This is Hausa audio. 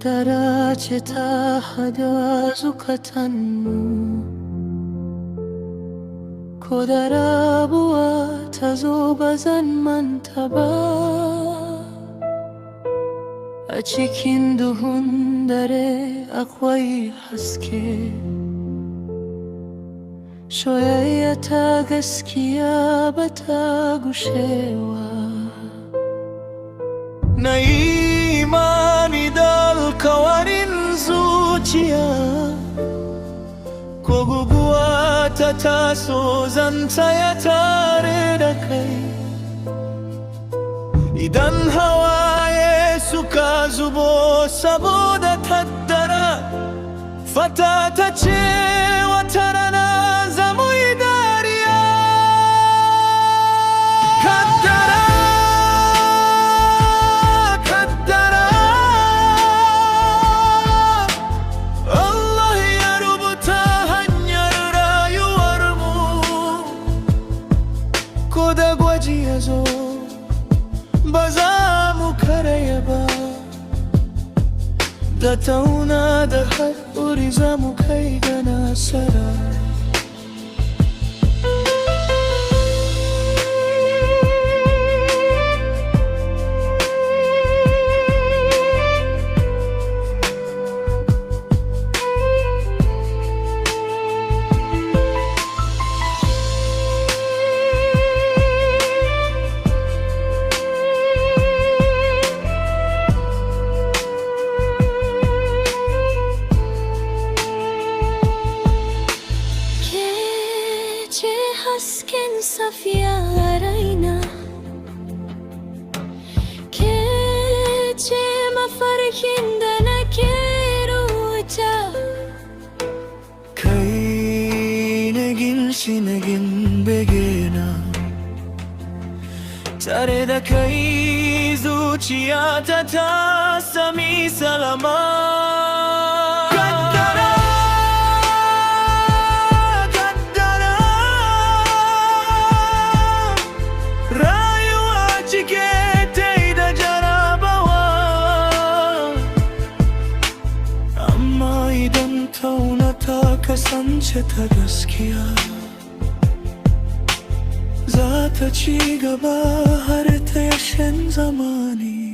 Kadarache tahada zukatanmu Kodarabuwa tazo bazan manta ba A cikin duhun dare akwai haske Soyayya ta gaskiya bata gushewa Na imani da alkawarin zuciya Ko guguwa ta taso zan tsaya tare da kai Idan hawaye suka zubo saboda kaddara Fata ta ce wata rana za mu yi dariya Kaddara Allah ya rubuta hanyar rayuwarmu Ko da gwaji ya zo ba za mu karaya ba Da tauna da haƙuri za mu kai ga nasara Hasken safiya a raina Ke ce mafarkin da nake rubuta Kai na ginshi na begena Tare da kai zuciyata ta sami salama Tauna ta kasance ta gaskiya Za ta ci gaba har ta yashin zamani